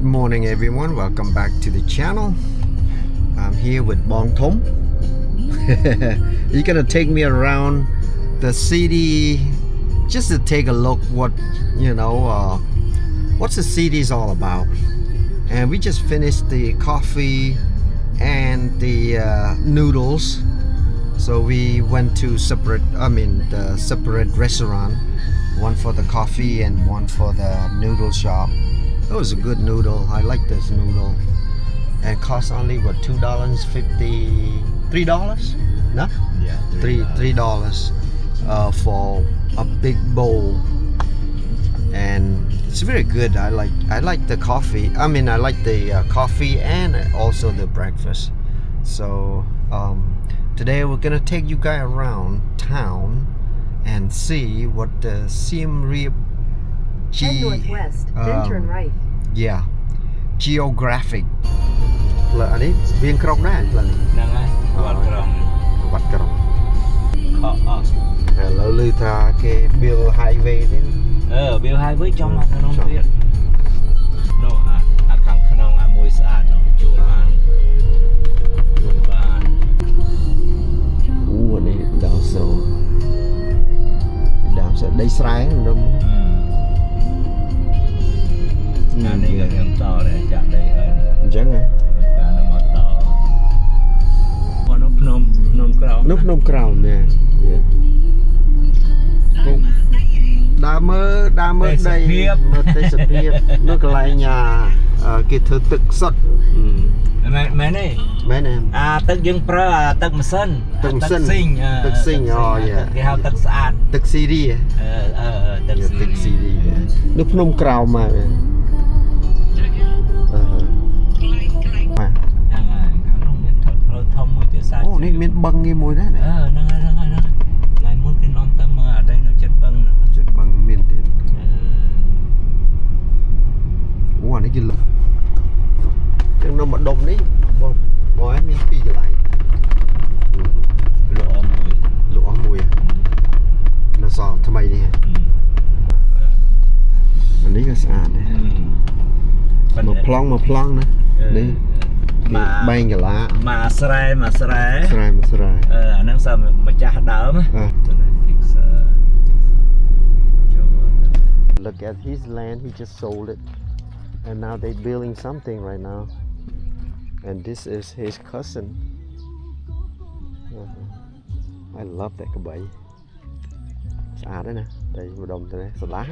morning everyone, welcome back to the channel. I'm here with Bong Thom. He's gonna take me around the city just to take a look what what's the city is all about. And we just finished the coffee and the noodles, so we went to the separate restaurant, one for the coffee and one for the noodle shop. It was a good noodle. I like this noodle. And it cost only what, $2.53? No? Yeah, $3 for a big bowl. And it's very good. I like the coffee. I like the coffee and also the breakfast. So today we're gonna take you guys around town and see what the Siem Reap Head northwest, then turn right. Yeah, geographic ផ្លូវនេះវាក្រុងដែរផ្លូវនេះ ហ្នឹងហើយវត្តក្រុង វត្តក្រុង ខកអស់ ឥឡូវឮថាគេ build highway ទេ វាហើយវិញចំមកក្នុងទៀតនោះអាខាងក្នុងអាមួយស្អាតនោះជួលបានអូនេះដើមសូដីស្រែខ្ញុំ អានេះក៏ខ្ញុំតដែរចាក់ដីហើយ អញ្ចឹងហ៎ បានមកតនោះភ្នំក្រោម នោះភ្នំក្រោមនេះដើរមើលដីមើលទេសភាពនោះកន្លែងគេធ្វើទឹកសុទ្ធមែនទេអាទឹកយើងប្រើអាទឹកម៉ាស៊ីនស៊ីងគេហៅទឹកស្អាត ទឹកស៊ីរីទឹកស៊ីរីនោះភ្នំក្រោមមក ហ្នឹងហើយខាងនោះមានផ្លូវធំមួយទៀតសាច់ អូនេះមានបឹងនេះមួយដែរ ហ្នឹងហើយថ្ងៃមុនគេនាំទៅមើលអាដីនៅចិត្តបឹងហ្នឹងចិត្តបឹងមានទៀត អូអានេះគេលឹកចឹងនៅម្ដុំនេះបងឯងមាន2កន្លែង លក់អស់មួយ នៅសល់ថ្មីនេះអានេះក៏ស្អាតដែរមកប្លង់ណានេះបែងកន្លាមកស្រែ អាហ្នឹងសើម្ចាស់ដើម Look at his land, he just sold it and now they building something right now and this is his cousin. I love that កបី ស្អាតដែរណាតែម្ដុំទៅស្រឡះ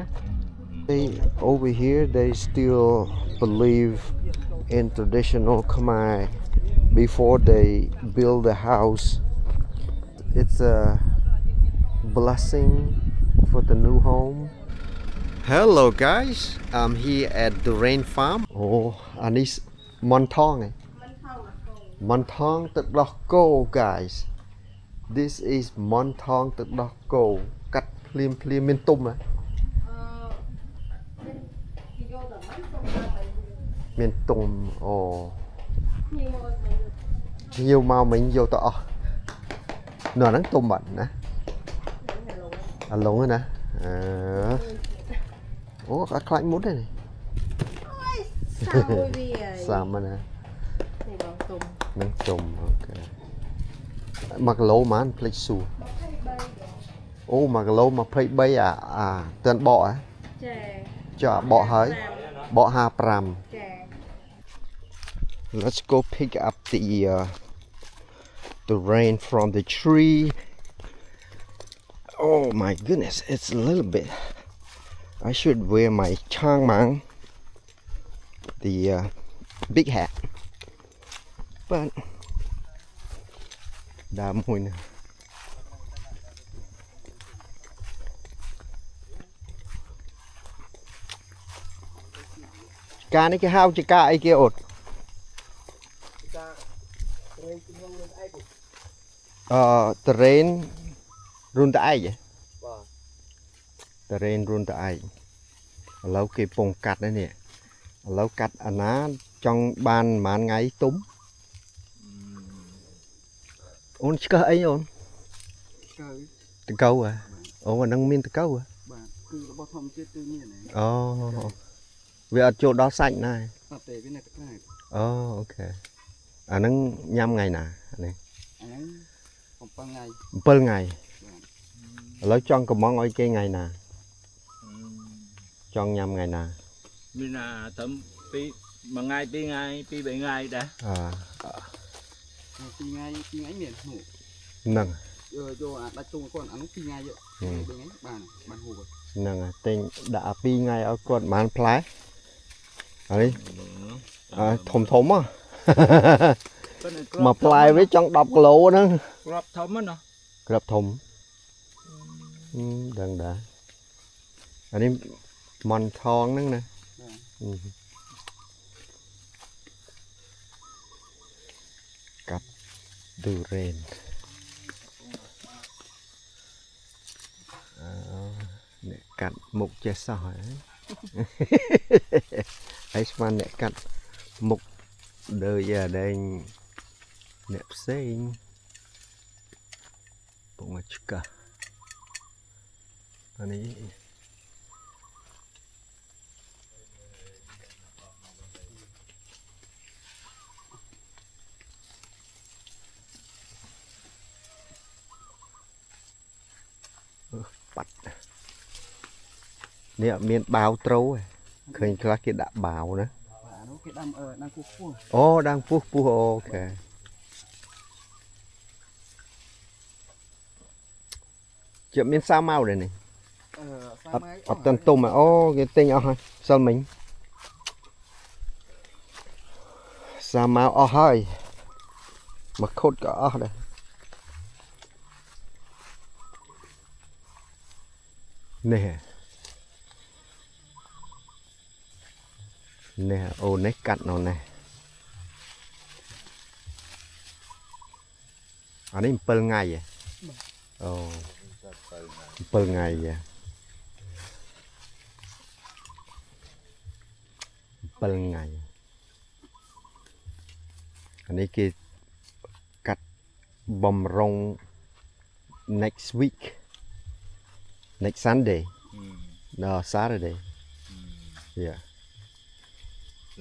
They over here they still believe in traditional Khmer before they build the house. It's a blessing for the new home. Hello guys, I'm here at the Rain Farm. Oh, anis Montong. Montongទឹកដោះគោ guys. This is Montongទឹកដោះគោ កាត់ភ្លាមមានទុំហ៎ មានទុំអូញៀវមកមិញយកទៅអស់នៅហ្នឹងទុំបាត់ណាអាឡុងណាអូអត់ខ្លាចមុតទេនេះសាមណានឹងទុំអូខេ1គីឡូហ្មងភ្លេចសួរអូ1គីឡូ23អាទិនបកហ៎ចាបកហើយបក55 Let's go pick up the rain from the tree. Oh my goodness, it's a little bit. I should wear my Chang Mang, the big hat. But đã mùi nè. Cá này cái hao chỉ cá ấy kia ột. Terrain run tại vậy. Terrain run tại. Lâu cái bông cắt đấy nè. Lâu cắt anh á trong ban màn ngay túm. Ôn chứ ấy ôn. Từ câu à. Ồ mà nâng miên từ câu à. Ồ. Vì ở chỗ đó sạch này. អត់ទេវានៅទឹកក្រៅ អូអូខេអាហ្នឹងញ៉ាំថ្ងៃណានេះ អាហ្នឹង7ថ្ងៃ 7ថ្ងៃឥឡូវចង់កំងឲ្យគេថ្ងៃណាចង់ញ៉ាំថ្ងៃណា មានណាត្រឹមពីមួយថ្ងៃពីរថ្ងៃពីរបីថ្ងៃដែរ 2ថ្ងៃមានហូប ហ្នឹង យកអាដាច់ទុំគាត់អានោះ2ថ្ងៃយក2ថ្ងៃបានហូប ហ្នឹងហើយទិញដាក់2ថ្ងៃឲ្យគាត់បានផ្លែអានេះធំហ៎ មកផ្លែវិញចង់10គីឡូហ្នឹង ក្របធំហ្នឹងណា ក្របធំដឹងដែរអានេះមន់ថងហ្នឹងណាកាត់ឌូរ៉េនអ្នកកាត់មុខចេះសោះហើយស្មានអ្នកកាត់មុខដូចដែងអ្នកផ្សេងពុកមកឆ្កាអានេះបាត់នេះមានបាវត្រូឃើញខ្លះគេដាក់បាវណា អានោះគេដាំគោះខ្ពស់ អូដាំពុះអូខេជិបមានសាម៉ៅដែរនេះ អត់ទាន់ទុំអូគេទិញអស់ហើយសិលមិញសាម៉ៅអស់ហើយមកខុតក៏អស់ដែរនេះអូនេះកាត់នោះនេះអានេះ7ថ្ងៃអូ7ថ្ងៃ7ថ្ងៃអានេះគេកាត់បំរុង next week next Sunday no Saturday yeah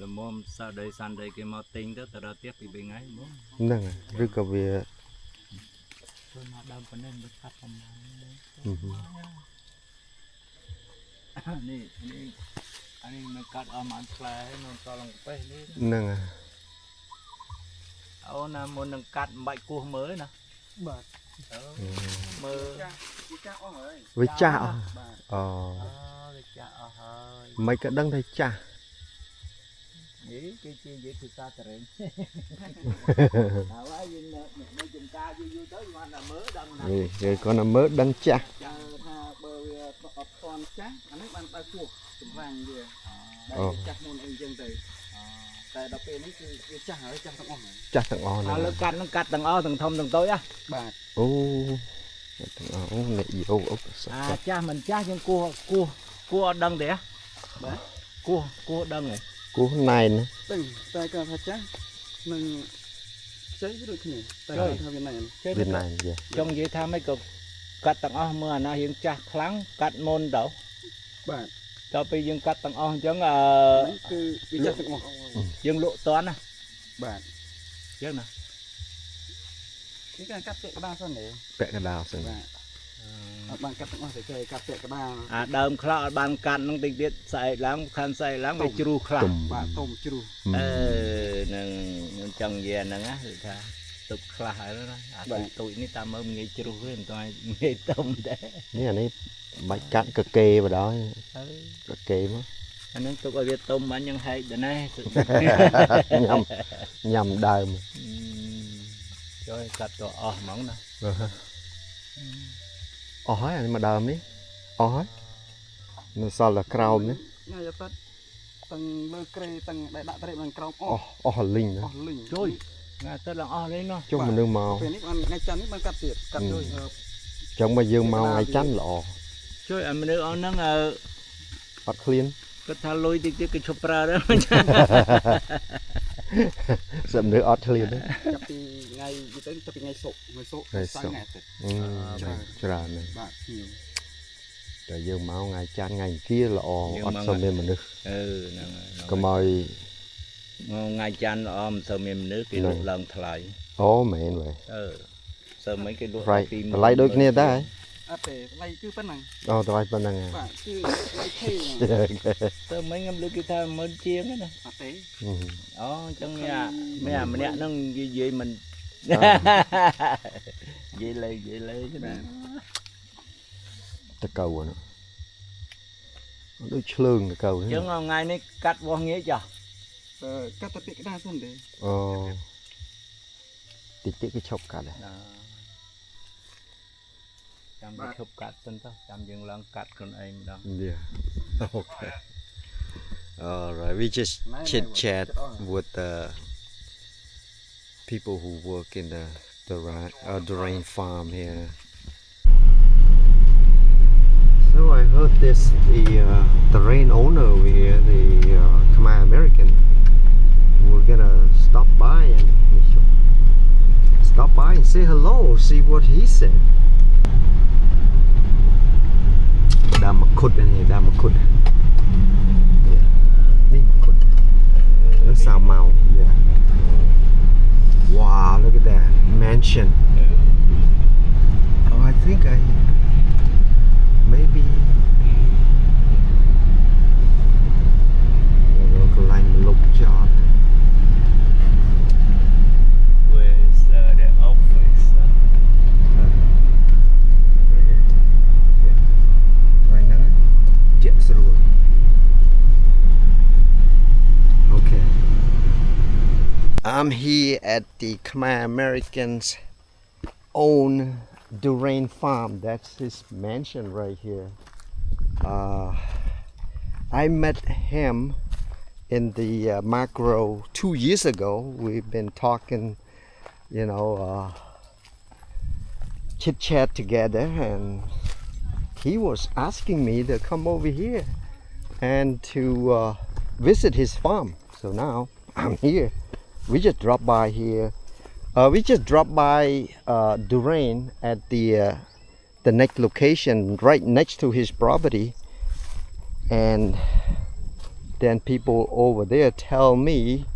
លំមសាដេសាន់ដេគេមកទិញទៅដល់ទៀតពី3ថ្ងៃហ្មង ហ្នឹងឬក៏វា ធ្វើមកដើមប៉ុណ្ណេះវាកាត់ប្រហែលនេះអានេះមិនកាត់អស់មកផ្លែនៅតឡងពេះនេះ ហ្នឹង អូណាមុននឹងកាត់មិនបាច់គោះមើលណា បាទ មើល វាចាស់អស់ហើយ វាចាស់អស់ បាទ អូ វាចាស់អស់ហើយ មិនក៏ដឹងថាចាស់ នេះគេជានិយាយភាសាតរេងហើយយើងនៅចំការយូរទៅគាត់តែមើលដឹងណា នេះគេគាត់តែមើលដឹងចាស់ ថាបើវាអត់ទាន់ចាស់អានេះបានបើគោះចម្រាំងវាដែលចាស់មុនអីចឹងទៅតែដល់ពេលនេះគឺវាចាស់ហើយចាស់ទាំងអស់ហើយ ចាស់ទាំងអស់ ឥ ហ្នឹង ឡូវកាត់នឹងកាត់ទាំងអស់ទាំងធំទាំងតូច បាទ អូទាំងអស់អូនេះយោអុក ចាស់មិនចាស់យើងគោះអត់ដឹងទេបាទគោះដឹងហ៎ គោះណែន ដឹងតែគាត់ថាចាស់នឹងខ្ចីដូចគ្នាតែគាត់ថាវាណែន វាណែនយេ ចង់និយាយថាមិនក៏កាត់ទាំងអស់មើលអាណាយើងចាស់ខ្លាំងកាត់មុនទៅ បាទ ដល់ពេលយើងកាត់ទាំងអស់អញ្ចឹង គឺវាចាស់ទាំងអស់ យើងលក់តាន់ណា បាទ អញ្ចឹងណា នេះគេកាត់ពាក់កណ្ដាលសិនទេ ពាក់កណ្ដាលសិន បាទអត់បានកាត់ទាំងអស់តែគេកាត់ពាក់កណ្ដាល អាដើមខ្លះអត់បានកាត់នឹងតិចទៀតស្អែកឡើងខាន់ស្អែកឡើងវាជ្រុះខ្លះ បាទតុំជ្រុះ នឹងខ្ញុំចង់និយាយហ្នឹងណាគឺថាទុកខ្លះហើយណាអាទូចនេះតាមមើលងាយជ្រុះទេមិនต้องងាយទុំដែរ នេះអានេះបាច់កាត់កកេបដល់កកេមក អានឹងទុកឲ្យវាទុំបាញ់យ៉ាងហែកដែរណា ញ៉ាំដើម ជួយកាត់ទៅអស់ហ្មងណា អស់ហើយអានេះមកដើមនេះអស់ហើយនៅសល់តែក្រោមនេះ ណាយកទៅទាំងលើក្រេទាំងដែលដាក់ត្រេបនឹងក្រោមអ អ ស់ ស់អស់លីងណា អស់លីង ជួយងាទៅឡើងអស់លេងនោះ ចុះមនុស្សមក ពេលនេះបានថ្ងៃច័ន្ទនេះបានកាត់ទៀតកាត់ជួយ ចឹងមកយើងមកថ្ងៃច័ន្ទល្អ ជួយឲ្យមនុស្សអស់ហ្នឹង អត់ឃ្លាន គាត់ថាលុយតិចទៀតគេឈប់ប្រើដែរ សំនៅអត់ឃ្លានទេ ចាប់ពីថ្ងៃទៅចាប់ពីថ្ងៃសុក្រសៅរ៍ថ្ងៃទៅ ច្រើនណាស់ បាទខ្ញុំ តែយើងមកថ្ងៃច័ន្ទថ្ងៃអង្គារល្អអត់សូវមានមនុស្ស ហ្នឹង កុំឲ្យ ngày chăn om sơ miền nước thì Này. lụt lần thay Ô mẹn vậy. sơ mấy cái lụt Right. Lại đôi kia ta ấy. អត់ទេឡៃគឺប៉ុណ្ណឹង Ồ, tụi bay bên này. បាទគឺឡៃថេ sơ mấy ngâm lưỡi cái tha mơn chiên á nè អត់ទេ chẳng mẹ mà nè nó gì mình vậy lấy cái này Ta cầu rồi nó. Đôi lương cái cầu. chứ ngày nay cắt vô nghĩa chưa កាត់តែពាក្យក្តារសិនទេ Ồ. Tí cái chọc cả này. chăm cái chụp cắt xin thôi chăm dừng lần cắt con em đó Yeah. Okay. All right. We just chit chat with the people who work in the rain farm here. So I heard the rain owner over here, the Khmer American, we're gonna stop by and say hello, see what he said. Đam Makut này, Đam Makut. Đi Makut. Nó sao màu. Yeah. Wow, look at that mansion. Oh, I think maybe cái line lục chọn. where's the office Right here. Yeah. Right now. Yes, rồi. Okay. I'm here at the Khmer Americans own Durain Farm. That's his mansion right here. I met him in the macro 2 years ago. We've been talking, chit chat together, and he was asking me to come over here and to visit his farm. So now I'm here. We just dropped by here. We just dropped by Durain at the next location right next to his property, and then people over there tell me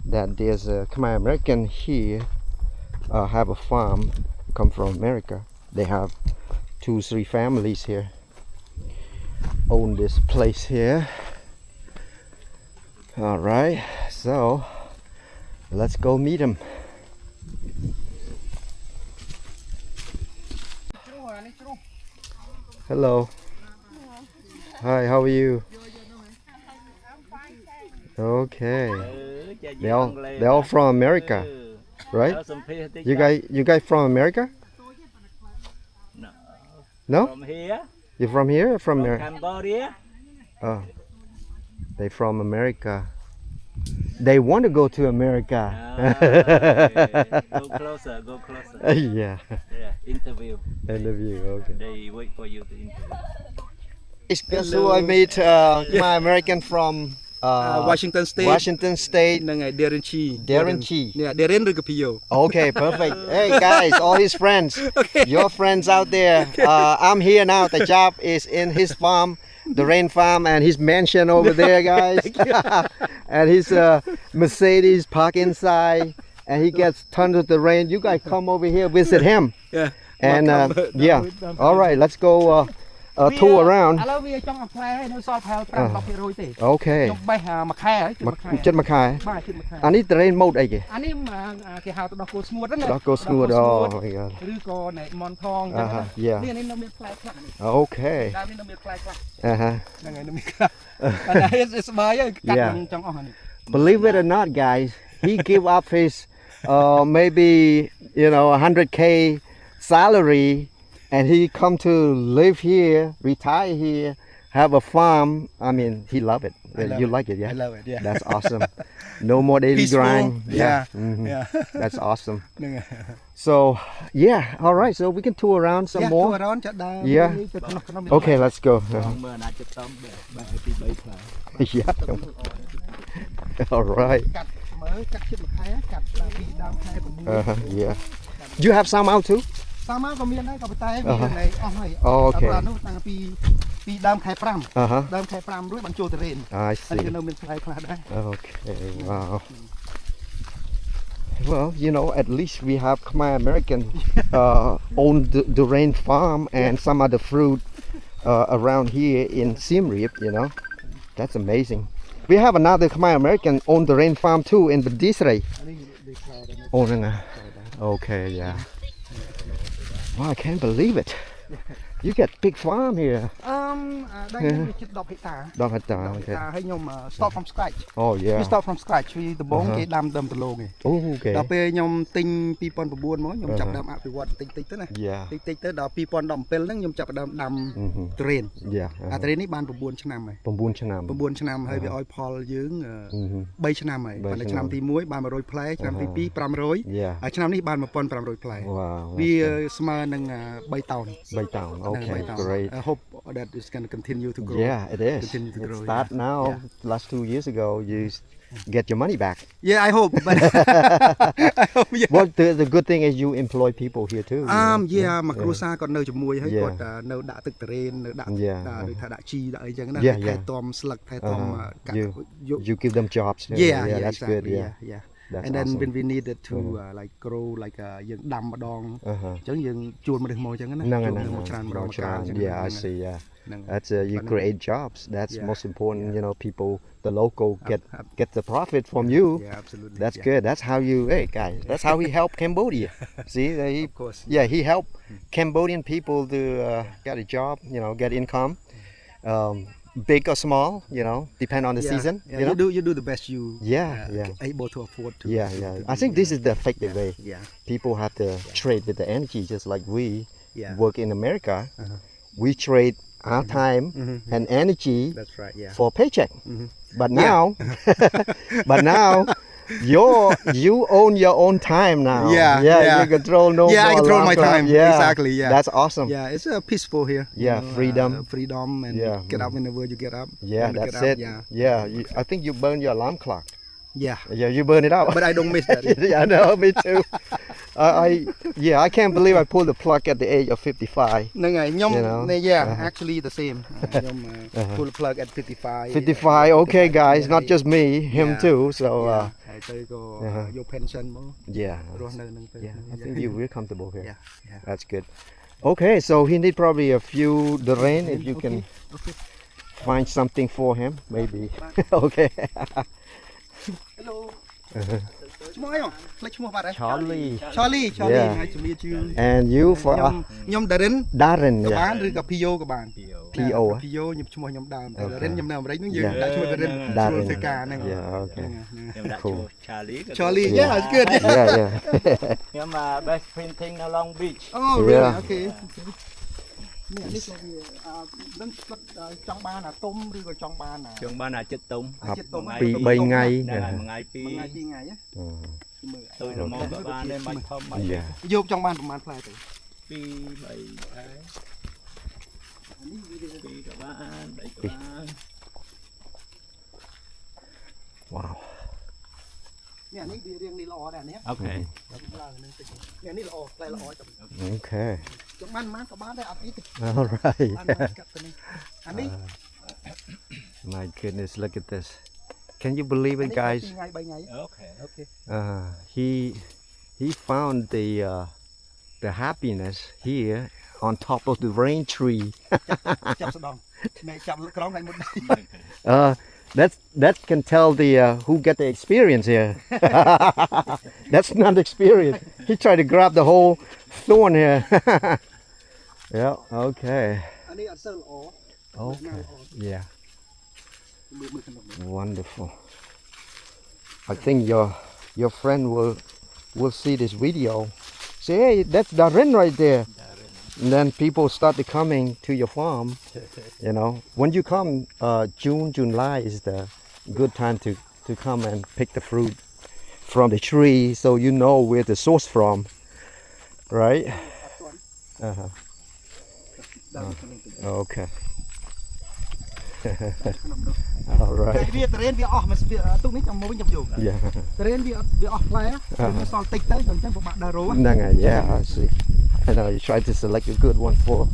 that there's a Khmer American here have a farm, come from America. They have 2-3 families here own this place here. All right, so let's go meet him. Hello. Hi, how are you? Okay. They're all from America, right? You guys from America? No? from here You from here or from from America? Cambodia Oh, they from America. They want to go to America. go closer Yeah. interview Interview. Okay. they wait for you to interview Guess who I meet? My American from Washington State Washington State. ហ្នឹងហើយ Darren Chi Darren Chi. នេះ Darren ឬក៏ Pio Okay, perfect. Hey guys, all his friends, your friends out there. I'm here now. The job is in his farm, the rain farm, and his mansion over there, guys. And his Mercedes park inside, and he gets tons of the rain. You guys come over here, visit him. Yeah. And yeah, all right, let's go tour around. ឥឡូវវាចង់អាផ្លែហើយនៅសល់ប្រហែល 5-10% ទេ Okay. ខ្ញុំបេះមួយខែហើយជិតមួយខែ ចិត្តមកខែ បាទជិតមួយខែ អានេះ terrain mode អីគេ អានេះគេហៅទៅដោះគោស្ងួតហ្នឹងណា ដោះគោស្ងួត Oh my god. ឬក៏ណែមន់ថងចឹងណា Yeah. នេះនៅមានផ្លែខ្លះនេះ Okay. ដើមនេះនៅមានផ្លែខ្លះ Uh-huh. ហ្នឹងហើយនៅមានខ្លះអានេះស្បាយហើយកាត់ Yeah. នឹងចង់អស់អានេះ Believe it or not, guys, he give up his maybe 100K salary, and he come to live here, retire here, have a farm. I mean, he love it. You like it, yeah? I love it, yeah. That's awesome. No more daily Peaceful, grind. yeah, Mhm. yeah. That's awesome. ហ្នឹងហើយ So yeah, all right. So we can tour around some ទូ more. រ៉នចាក់ដើម Yeah. ទៅក្នុង Okay, let's go. មើលណាចិត្តតំបែរពី3ផ្លែ Yeah. All right. កាត់មើលកាត់ជិតមួយខែកាត់ពីដើមខែ9 Yeah. You have some out too? សាមកក៏មានដែរក៏ប៉ុន្តែវានៅអស់ហើយ អូខេ អានោះតាំងពីដើមខែ5 Uh-huh. ដើមខែ5រួចបានចូលទៅរេន I ហើយ see. ក៏នៅមានផ្លែខ្លះដែរ Okay, wow. Well, you know, at least we have Khmer American own the rain farm and some other fruit around here in Siem Reap, you know. That's amazing. We have another Khmer American own the rain farm too in Badisri. អានេះដូចខ្លោដែរ Oh, no. Okay, yeah. Wow, I can't believe it. You get big farm here. ដែរខ្ញុំជិត10ហិកតា Don't have to. Okay. ហើយខ្ញុំ start from scratch Oh, វា yeah. start from scratch វាដំបូងគេដាំដើមដលងឯង Oh, okay. ដល់ពេលខ្ញុំទិញ2009មកខ្ញុំចាប់ដើមអភិវឌ្ឍតិចតិចទៅណា Yeah. តិចតិចទៅដល់2017ហ្នឹងខ្ញុំចាប់ដើមដាំ ត្រេន Yeah. អាត្រេននេះបាន9ឆ្នាំហើយ 9 ឆ្នាំ 9ឆ្នាំហើយវាឲ្យផលយើង3ឆ្នាំហើយ 3 ប៉ុន្តែឆ្នាំទី1បាន100ផ្លែឆ្នាំទី2 500 Yeah. ហើយឆ្នាំនេះបាន1500ផ្លែ Wow. វាស្មើនឹង3តោន Baytown. ហ្នឹង Okay, 3តោន great. I hope that is going to continue to grow Yeah, it is. Continue to It grow, start yeah. now. Last 2 years ago, you get your money back. Yeah I hope but I hope yeah Well, the good thing is you employ people here too. you know? yeah មកគ្រួសារគាត់នៅជាមួយហើយ Yeah. គាត់នៅដាក់ទឹកត្រេននៅដាក់ Yeah. ដូចថាដាក់ជីដាក់អីចឹងណា Yeah, ថែ yeah. ទាំស្លឹកថែទាំកាត់ You give them jobs. yeah that's exactly, good. Yeah. yeah That's and then awesome. when we needed to like grow like យើងដាំម្ដង Uh-huh. អញ្ចឹងយើងជួលមនុស្សមកអញ្ចឹងណា No, ជួ no, ល no, មនុស្ស no. មកច្រើនម្ដង More មកកាលអញ្ចឹង Yeah, I see. Yeah. ហ្នឹង That's you create jobs. That's Yeah. most important. Yeah. You know, people, the local Ab- get the profit from you. yeah absolutely That's yeah. good. That's how you, hey guys. That's how he helped Cambodia. See, he, Of course yeah, he helped Cambodian people to get a job. You know, get income, big or small. You know, depend on the Yeah, season. yeah, You know. you do the best you Yeah. able to afford to Yeah, yeah. I think this is the effective way. yeah People have to trade with the energy, just like we yeah work in America. Uh-huh. We trade our time Mhm. and energy that's right yeah for paycheck. Mhm. But Yeah. now, but now, you own your own time now. Yeah, yeah. You control no Yeah, I more control alarm my clock. time. Yeah, Exactly, yeah. That's awesome. yeah it's peaceful here you Yeah, freedom. freedom and Yeah. get up whenever you get up Yeah, When you that's get up, it. yeah Yeah, I think you burn your alarm clock. yeah Yeah, you burn it out. but I don't miss that Yeah, I know, me too. I can't believe I pulled the plug at the age of 55. ហ្នឹងហើយខ្ញុំ You know? yeah Uh-huh. actually the same ខ្ញុំ pull the plug at 55 55, okay, guys, not just me, him Yeah. too. So, yeah ហើយទៅក៏ Uh-huh. យក pension មក yeah, រស់នៅហ្នឹងទៅ I think you're really comfortable here. yeah yeah That's good. Okay, so he need probably a few the rain if you can okay find something for him, maybe. Okay. hello ឈ្មោះអីហ៎ផ្លេចឈ្មោះបាត់ហើយ Charlie. Charlie Yeah. ហើយជំរាបជូន And you for ខ្ញុំ Darren Darren, ក៏បាន yeah. ឬក៏ PO ក៏បាន PO. PO ខ្ញុំឈ្មោះខ្ញុំដើមតែ Okay. Darren ខ្ញុំនៅអាមេរិកហ្នឹងយើង Yeah. ដាក់ឈ្មោះ Darren Darren. ជួយធ្វើការហ្នឹង Yeah, okay. ខ្ញុំដាក់ឈ្មោះ Charlie ក៏ Charlie Yeah. yeah it's good Yeah, yeah. ខ្ញុំ best printing នៅ Long Beach oh really Yeah. okay នេះនេះក៏វានឹងស្លឹកចង់បានអាទុំឬក៏ចង់បាន ជើងបានអាចចិត្តទុំ ចិត្តទុំ ពី3ថ្ងៃ ហ្នឹងហើយមួយថ្ងៃពីរ មួយថ្ងៃពីរថ្ងៃណាមើល ទុយរមងក៏បានដែរមិនធំមិន Yeah. យកចង់បានប្រហែលផ្លែទៅ ពីរ3ខែពីរក៏បាន3ក៏បាន Wow. នេះនេះវារៀងនេះល្អដែរនេះ អូខេ ឡើងនឹងតិចនេះនេះល្អផ្លែល្អចាំ Okay. ចង់បានប៉ុន្មានក៏បានដែរអត់អីទេ All right. បានមកកាត់ទៅនេះអានេះ My goodness, look at this. Can you believe it, guys? 2ថ្ងៃ3ថ្ងៃ អូខេ អូខេ He found the happiness here on top of the rain tree. ចាប់ស្ដងនេះចាប់ក្រោមថ្ងៃមុន That can tell the who get the experience here. That's not experience. He tried to grab the whole thorn here. Yeah. Okay. អានេះអត់សូវល្អ Okay. Yeah. មើលក្នុង Wonderful. I think your friend will see this video. Say, hey, that's Darren right there. And then people started coming to your farm. You know, when you come, June, July is the good time to come and pick the fruit from the tree, so you know where the source from, right? Uh-huh. Okay. All តែ right. វាតរេនវាអស់មកទុកនេះចាំមកវិញចាំយក Yeah. តរេនវាអស់ផ្លែវាសល់តិចទៅអញ្ចឹងពិបាកដើររោ Nanga, yeah, I see. I know you try to select a good one for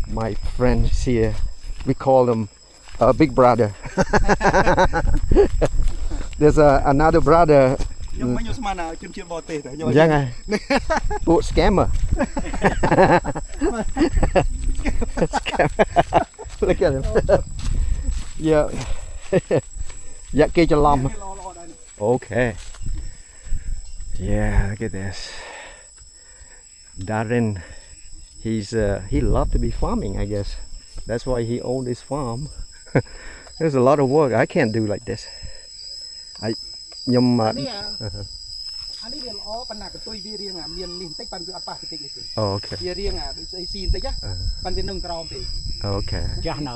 my friends here. We call them Big Brother. There's another brother. ខ្ញុំមិនខ្ញុំស្មានជនជាតិបរទេសតែខ្ញុំ យ៉ាងហ៎ពួក scammer. Scammer. Look at him. Yeah. យ៉ាគេច្រឡំ Okay. Yeah, look at this. Darren, he loved to be farming, I guess. That's why he owned his farm. There's a lot of work. I can't do like this. Nhưng mà អានេះវាល្អប៉ុន្តែកតុយវារៀងមាននេះបន្តិចបានវាអត់ប៉ះតិចទេ Oh, okay. វារៀងដូចស្អីស៊ីបន្តិចណាបានវានឹងក្រោមទេ Okay. ចាស់នៅ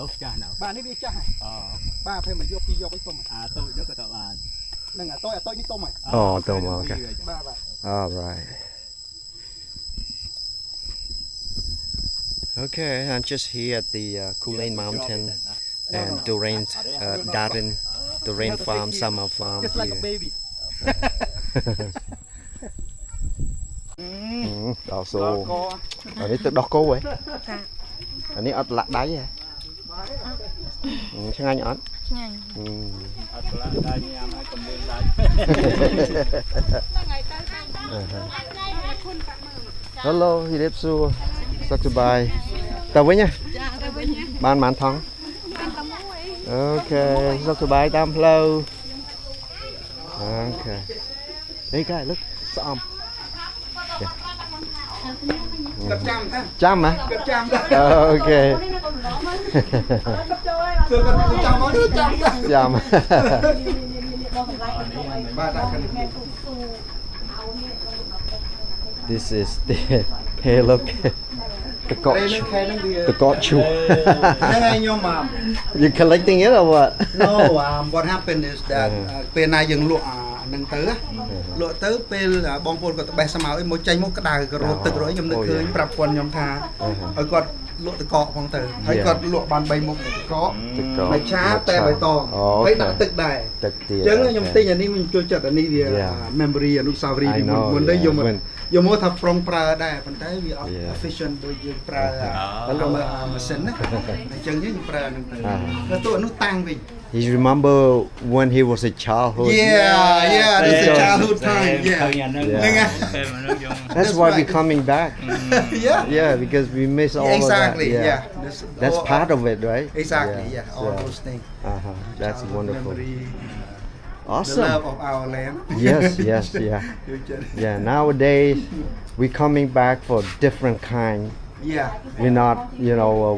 បាទនេះវាចាស់ហើយ អូ បាទពេលមកយកពីយកអីទុំ អាតូចនោះក៏តបាន ហ្នឹងអាតូចនេះទុំហើយ Oh, Tom, okay. បាទបាទ All right. Okay, I'm just here at the Kulane Mountain and Darren Farm, Summer Farm just like a here. baby Also, ក ở đây tự đọc cô ấy. Ở đây ớt lạc đáy hả? Chẳng anh ớt. ឆ្ងាញ់ អត់ខ្លះដែរញ៉ាំឲ្យកំលៀងដែរ Hello, hi đẹp su. Sắc chú bài. Tao với nha. Ban thong. Ok, sắc chú bài tam lâu. Ok. Đây cái look, xóm. កាត់ចាំថា Chăm hả? កាត់ចាំថា Ok. គឺគាត់ចាំមកចាំថា Chăm. បាទដាក់ខាង This is the hey look. The ពេល got នឹងខែនឹងវា the got you. ហ្នឹងហើយខ្ញុំ You collecting it or what? No what happened is that ពេលណាយើងលក់ហ្នឹងទៅលក់ទៅពេលបងប្អូនគាត់ទៅបេះស្មៅអីមកចេញមកក្តៅក៏រត់ទឹករយខ្ញុំនឹកឃើញប្រាប់គាត់ខ្ញុំថាឲ្យគាត់លក់តកកផងទៅហើយគាត់លក់បាន3មុខតកក The got. ហើយឆាតែបៃតងហើយដាក់ទឹកដែរ ទឹកទៀត អញ្ចឹងខ្ញុំទិញអានេះខ្ញុំចូលចិត្តអានេះវា memory អនុស្សាវរីយ៍ពីមុនទៅយកមកថាប្រុងប្រើដែរប៉ុន្តែវាអត់ efficient ដូចយើងប្រើម៉ាស៊ីនណាអញ្ចឹងយើងប្រើហ្នឹងទៅទៅអានោះតាំងវិញ He remember when he was a childhood. Yeah, this is childhood time. ឃើ Yeah. ញអានឹង ហ្នឹងហើយ ពេលមនុស្សយើង That's why we're coming back. Yeah. Yeah, because we miss all Exactly. of that. Yeah. That's part of it, right? Exactly. Yeah. All those things. That's Childhood wonderful. memory, the Awesome. love of our land. Yes, yeah. Yeah, nowadays we're coming back for different kind. Yeah. We're not,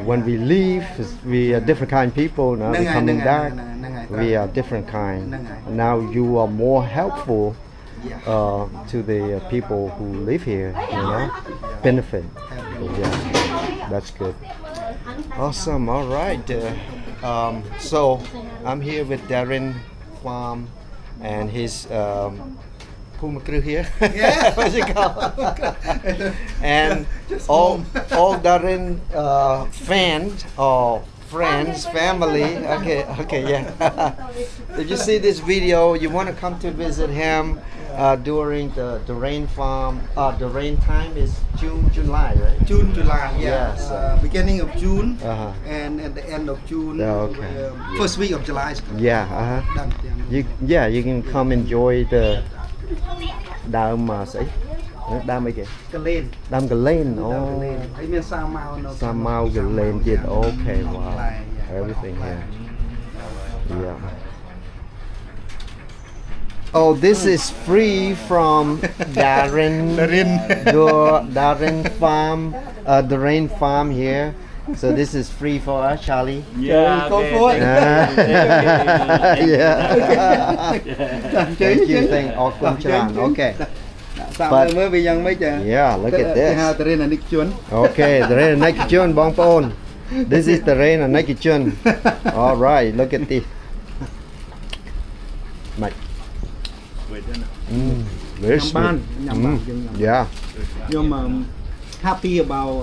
when we leave, we are different kind of people. Now we're coming back. We are different kind. Now you are more helpful to the people who live here, benefit. Yeah, that's good. Awesome. All right. So I'm here with Darren Farm and his here. Yeah. What's it called? And all Darren fans or friends, family. Okay, yeah. If you see this video, you want to come to visit him during the rain farm. The rain time is June, July, right? June, July. Yeah. Yes. Beginning of June Uh-huh. and at the end of June. Okay. First week of July. Yeah. Done. You can come enjoy the đam mà sĩ đam mấy kìa កលេន đam cà lên កលេន oh ហើយមានសាម៉ៅនៅ Sa mau cà lên did okay wow everything here yeah oh this is free from Darren your Darren farm the rain farm here so this is free for us Charlie Yeah, go okay, for it. yeah thank you thank okay សាមមើលវាយ៉ាងម៉េច yeah look at គេហៅ this ទៅរៀនអានិកជន Okay, the rain naked June, bong pon. This is the rain naked June. All right, look at this. Mate. Very sweet. Yeah. ខ្ញុំ happy about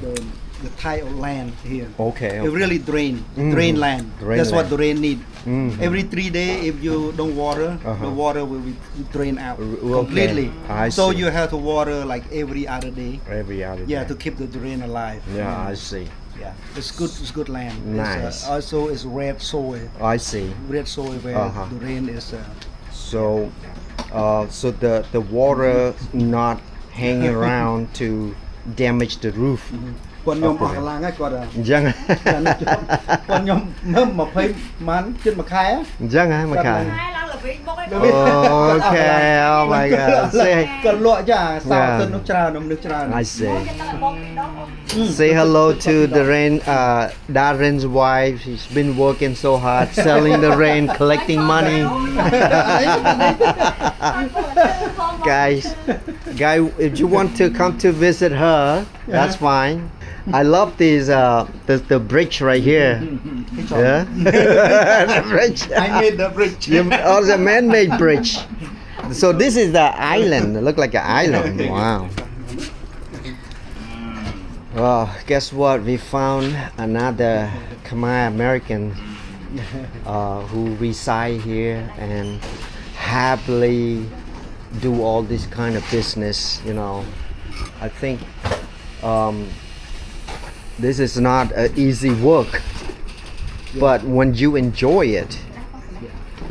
the the type of land here. Okay. It really drain land. Drain That's what land. the rain need. Mm. Every 3 days, if you don't water, Uh-huh. the water will be drain out Okay. completely. I So see. you have to water like every other day. Every other Yeah, day. to keep the drain alive. Yeah, I see. Yeah, it's good land. Nice. It's, also, it's red soil. I see. Red soil where Uh-huh. the rain is. So, so the water not hanging around to damage the roof. គាត់ខ្ញុំអស់កម្លាំងហើយគាត់ អញ្ចឹង គាត់ខ្ញុំមើល20ម៉ានជិតមួយខែ អញ្ចឹងហ៎មកខាង Hai lần là bị bốc ấy. Okay, oh my god. Say, គាត់លក់ចាសោ Yeah. ទៅនោះច្រើននោះច្រើន I see. Say hello to the rain, Darren's wife. She's been working so hard, selling the rain, collecting money. Guys, if you want to come to visit her, that's fine. I love these the bridge right here. Yeah, the bridge. I made the bridge Oh, the man-made bridge. So this is the island. It look like an island. Wow. Well, guess what? We found another Khmer American who reside here and happily do all this kind of business. You know, I think this is not an easy work, but when you enjoy it,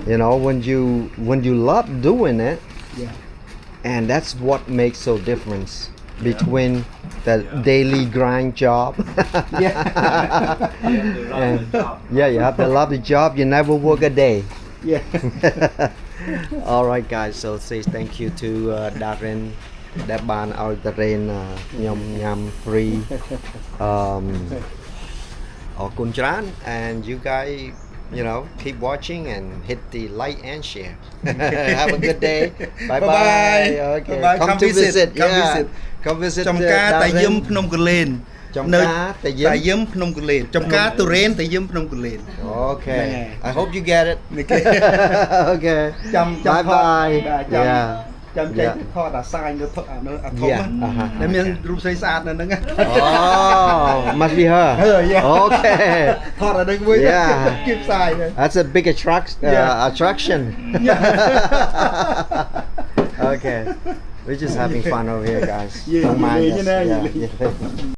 you know, when you love doing it, Yeah. and that's what makes so difference between the daily grind job. And yeah, you have to love the job. You never work a day. Yeah. All right, guys. So say thank you to Darren ដែលបានឲ្យតារ៉េនខ្ញុំញ៉ាំ free អរគុណច្រើន and you guys, you know, keep watching and hit the like and share. Have a good day. Bye bye. Bye-bye. Okay. Bye-bye. Come Come to visit. visit. Come Yeah. visit. Come visit. ចំការតាយឹមភ្នំកលែន ចំការតាយឹម តាយឹមភ្នំកលែនចំការទុរេនតាយឹមភ្នំកលែន Okay. Yeah. I hope you get it. Okay. ចាំ Bye bye. ចាំ Yeah. ចាំចេញ Yeah. ថតអាសាយនៅថតអានៅអាធំ Yeah. ណាដែលមានរូបស្រីស្អាតនៅហ្នឹង Oh, must be her. Yeah. Okay. ថតអាហ្នឹងមួយ Yeah. គៀបផ្សាយទៅ That's a big Yeah. attraction. Okay. We're just having fun over here, guys. Yeah, Don't mind you us. know, Yeah, yeah.